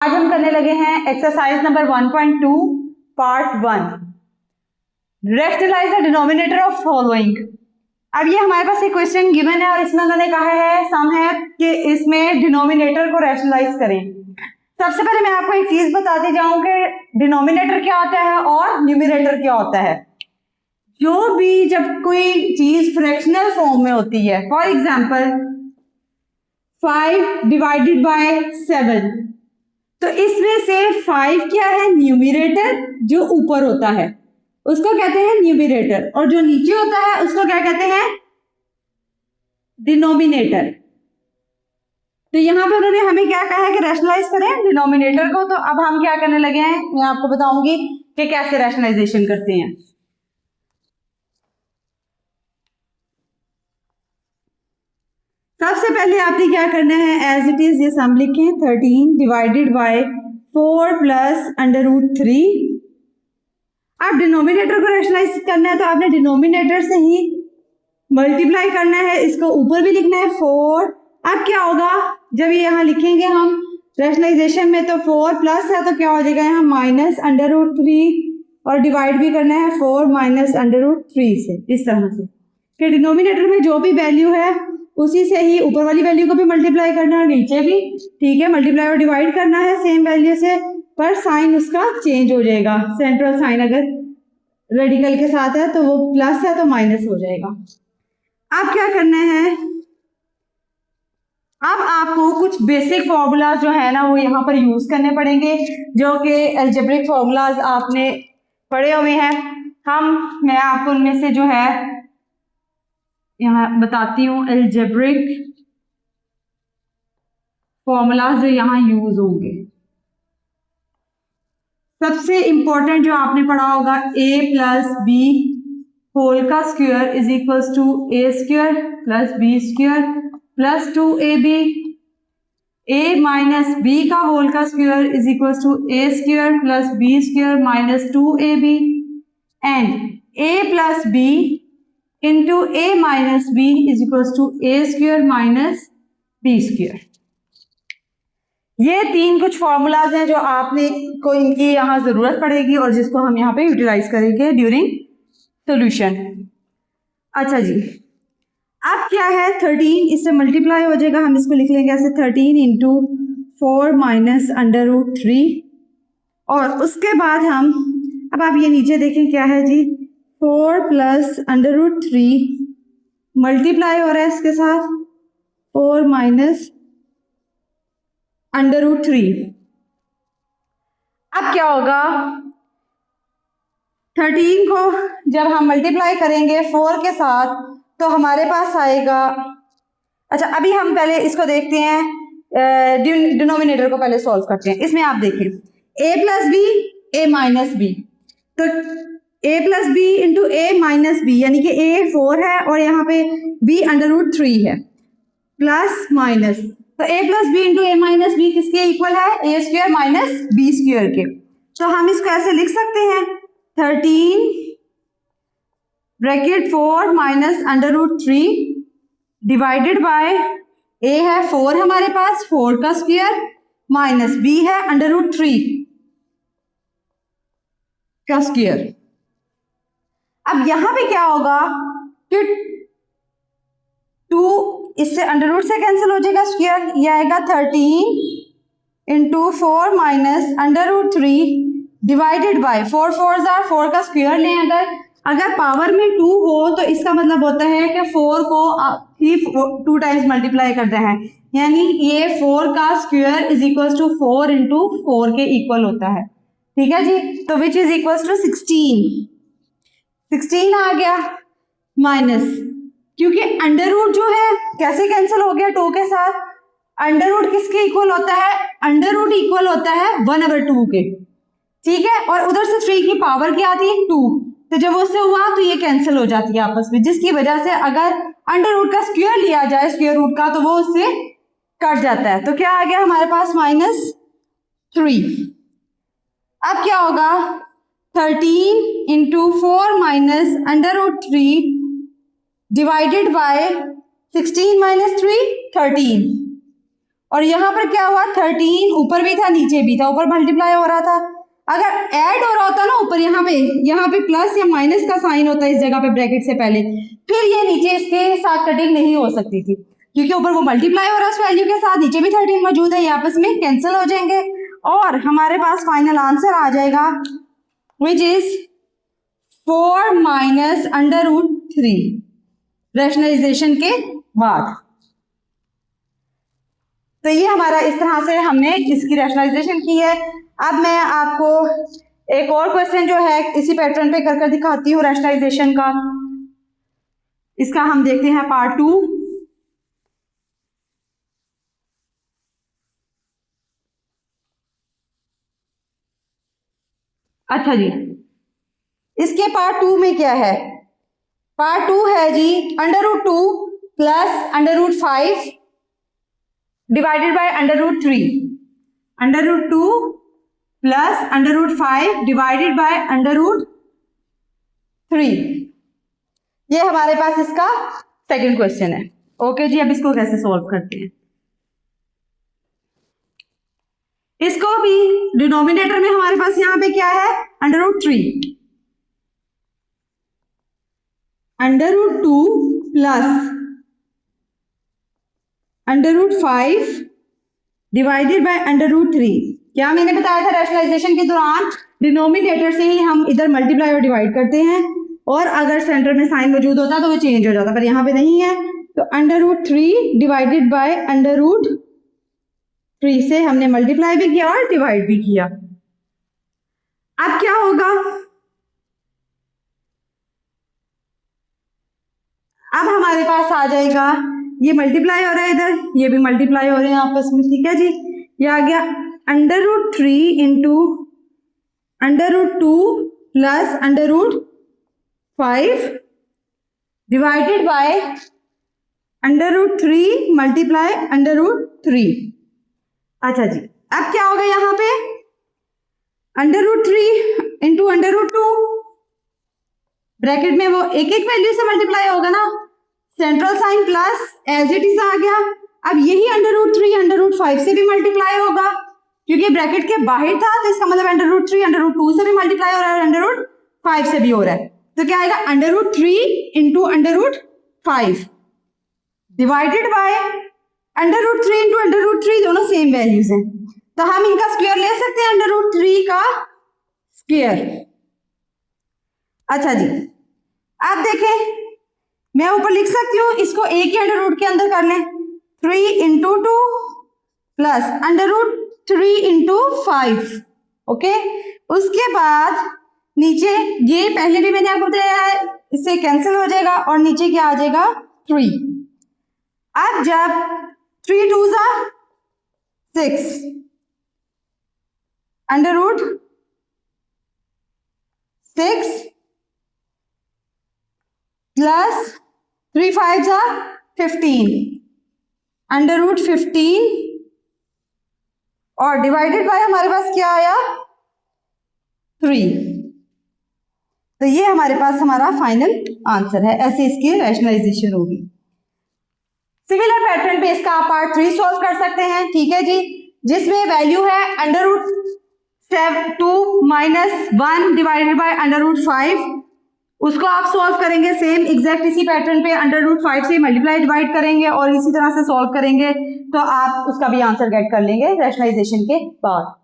आज हम करने लगे हैं exercise number 1.2 part 1 rationalize the denominator of following. अब ये हमारे पास एक क्वेश्चन गिवन है और इसमें उन्होंने कहा है सम है कि इसमें डिनोमिनेटर को रैशनलाइज करें। सबसे पहले मैं आपको एक चीज बताती जाऊं कि डिनोमिनेटर क्या होता है और न्यूमरेटर क्या होता है। जो भी जब कोई चीज फ्रैक्शनल फॉर्म में होती है, फॉर एग्जाम्पल 5 डिवाइडेड बाय 7, तो इसमें से 5 क्या है न्यूमरेटर, जो ऊपर होता है उसको कहते हैं न्यूमरेटर, और जो नीचे होता है उसको क्या कहते हैं डिनोमिनेटर। तो यहां पे उन्होंने हमें क्या कहा है कि रैशनलाइज करें डिनोमिनेटर को। तो अब हम क्या करने लगे हैं, मैं आपको बताऊंगी कि कैसे रैशनलाइजेशन करते हैं। सबसे पहले आपने क्या करना है, एज इट इज ये सम लिखें 13 divided by 4 plus under root 3। अब डिनोमिनेटर को रैशनलाइज करना है तो आपने डिनोमिनेटर से ही मल्टीप्लाई करना है, इसको ऊपर भी लिखना है 4। अब क्या होगा जब ये यहाँ लिखेंगे हम रैशनलाइजेशन में, तो 4 प्लस है तो क्या हो जाएगा यहाँ माइनस अंडर रूट 3, और डिवाइड भी करना है 4 माइनस अंडर रूट 3 से, इस तरह से कि डिनोमिनेटर में जो भी वैल्यू है उसी से ही ऊपर वाली वैल्यू को भी मल्टीप्लाई करना है, नीचे भी ठीक है मल्टीप्लाई और डिवाइड करना है सेम वैल्यू से, पर साइन उसका चेंज हो जाएगा। सेंट्रल साइन अगर रेडिकल के साथ है तो वो प्लस है तो माइनस हो जाएगा। अब क्या करना है, अब आपको कुछ बेसिक फॉर्मूलाज जो है ना वो यहाँ पर यूज करने पड़ेंगे, जो कि अलजेब्रिक फॉर्मूलाज आपने पढ़े हुए हैं। मैं आपको उनमें से जो है यहाँ बताती हूँ अलजेब्रिक फॉर्मूलाज जो यहाँ यूज होंगे। सबसे इंपॉर्टेंट जो आपने पढ़ा होगा a प्लस बी होल का square is equals to a square plus b square plus 2ab, a minus b का होल का square is equals to a square plus b square minus 2ab, and a plus b into a minus b is equals to a square minus b square. ये तीन कुछ formulas हैं जो आपने को इनकी यहाँ जरूरत पड़ेगी और जिसको हम यहाँ पे यूटिलाइज करेंगे ड्यूरिंग सॉल्यूशन। अच्छा जी, अब क्या है 13 इससे मल्टीप्लाई हो जाएगा, हम इसको लिख लेंगे ऐसे 13 इंटू 4 माइनस अंडर रूट 3, और उसके बाद हम अब आप ये नीचे देखें क्या है जी 4 प्लस अंडर रूट 3 मल्टीप्लाई हो रहा है इसके साथ 4 माइनस अंडर रूट 3। अब क्या होगा 13 को जब हम मल्टीप्लाई करेंगे 4 के साथ तो हमारे पास आएगा। अच्छा अभी हम पहले इसको देखते हैं, डिनोमिनेटर को पहले सॉल्व करते हैं। इसमें आप देखें a plus b a minus b, तो a plus b into a minus b यानी कि a 4 है और यहाँ पे b अंडर रूट 3 है, प्लस माइनस, तो a plus b into a minus b किसके इक्वल है a square minus b square के। तो हम इसको ऐसे लिख सकते हैं 13 bracket 4 minus under root 3 divided by a है 4 हमारे पास 4 का स्क्वायर माइनस b है अंडर रूट 3 का स्क्वायर। अब यहां पे क्या होगा कि 2 इससे अंडर रूट से कैंसिल हो जाएगा स्क्वायर, ये आएगा 13 into 4 minus under root 3 divided by 4 4 4 का स्क्वायर लें। अगर पावर में 2 हो तो इसका मतलब होता है कि 4 को ही 2 टाइम्स मल्टीप्लाई करते हैं, यानी ये 4 का square is equals to 4 into 4 के इक्वल होता है, ठीक है जी। तो विच इज इक्वल्स टू 16 आ गया माइनस, क्योंकि अंडर रूट जो है कैसे कैंसिल हो गया 2 के साथ, अंडर रूट किसके इक्वल होता है, अंडर रूट इक्वल होता है 1/2 के, ठीक है, और उधर से 3 की पावर क्या आती है 2, तो जब उससे हुआ तो ये कैंसिल हो जाती है आपस में, जिसकी वजह से अगर अंडर रूट का स्क्वायर लिया जाए स्क्वायर रूट का तो वो उससे कट जाता है। तो क्या आ गया हमारे पास -3। अब क्या होगा 13 into 4 minus under root 3 divided by 16 minus 3 13, और यहाँ पर क्या हुआ, 13 ऊपर भी था नीचे भी था, ऊपर मल्टीप्लाई हो रहा था। अगर ऐड हो रहा होता ना ऊपर, यहाँ पे प्लस या माइनस का साइन होता है इस जगह पे ब्रैकेट से पहले, फिर ये नीचे इसके साथ कटिंग नहीं हो सकती थी, क्योंकि ऊपर वो मल्टीप्लाई हो रहा है उस वैल्यू के साथ, नीचे भी 13 मौजूद है, ये आपस में कैंसिल हो जाएंगे और हमारे पास फाइनल आंसर आ जाएगा विच इज 4 माइनस √3 रैशनलाइजेशन के बाद। तो ये हमारा इस तरह से हमने इसकी रैशनलाइजेशन की है। अब मैं आपको एक और क्वेश्चन जो है इसी पैटर्न पे कर दिखाती हूँ रैशनलाइजेशन का। इसका हम देखते हैं पार्ट 2। अच्छा जी, इसके पार्ट 2 में क्या है, पार्ट 2 है जी √2 plus √5 divided by √3, √2 plus √5 divided by √3। ये हमारे पास इसका सेकंड क्वेश्चन है। ओके जी, अब इसको कैसे सॉल्व करते हैं। इसको भी डिनोमिनेटर में हमारे पास यहाँ पे क्या है, √3, √2 प्लस √5 डिवाइडेड बाय √3। क्या मैंने बताया था रैशनलाइजेशन के दौरान डिनोमिनेटर से ही हम इधर मल्टीप्लाई और डिवाइड करते हैं, और अगर सेंटर में साइन मौजूद होता तो वो चेंज हो जाता, पर यहाँ पे नहीं है। तो √3 डिवाइडेड बाय √3 से हमने मल्टीप्लाई भी किया और डिवाइड भी किया। अब क्या होगा, अब हमारे पास आ जाएगा, ये मल्टीप्लाई हो रहा है इधर, ये भी मल्टीप्लाई हो रहे हैं आपस में, ठीक है जी। ये आ गया √3 into √2 plus √5 divided by √3 multiply √3। अच्छा जी, अब क्या होगा यहाँ पे, √3 इंटू √2, ब्रैकेट में वो एक एक वैल्यू से मल्टीप्लाई होगा ना, central sign plus as it is आ गया। अब यही √3 √5 से भी मल्टीप्लाई होगा, क्योंकि ब्रैकेट के बाहर था, तो इसका मतलब √3 √2 से भी मल्टीप्लाई हो रहा है, √5 से भी हो रहा है। तो क्या आएगा, √3 इंटू √5 डिवाइडेड बाय √3 इंटू √3, दोनों सेम वैल्यूज हैं, तो हम इनका स्क्वायर ले सकते हैं, √3 का स्क्वायर। अच्छा जी, अब देखें, मैं ऊपर लिख सकती हूँ, इसको एक ही √ के अंदर कर लें, 3 इंटू 2 प्लस √3 इंटू 5। ओके, उसके बाद नीचे ये पहले भी मैंने आपको बताया है, इससे कैंसिल हो जाएगा और नीचे क्या आ जाएगा, 3। अब जब 3 2 6 √6 प्लस 3 5 15 √15 और डिवाइडेड बाय हमारे पास क्या आया, 3। तो ये हमारे पास हमारा फाइनल आंसर है। ऐसे इसकी रैशनलाइजेशन होगी। सिमिलर पैटर्न पे इसका आप पार्ट 3 सॉल्व कर सकते हैं, ठीक है जी, जिसमें वैल्यू है √2 माइनस 1 डिवाइडेड बाय √5। उसको आप सॉल्व करेंगे सेम एग्जैक्ट इसी पैटर्न पे, √5 से मल्टीप्लाई डिवाइड करेंगे और इसी तरह से सॉल्व करेंगे, तो आप उसका भी आंसर गेट कर लेंगे रैशनलाइजेशन के बाद।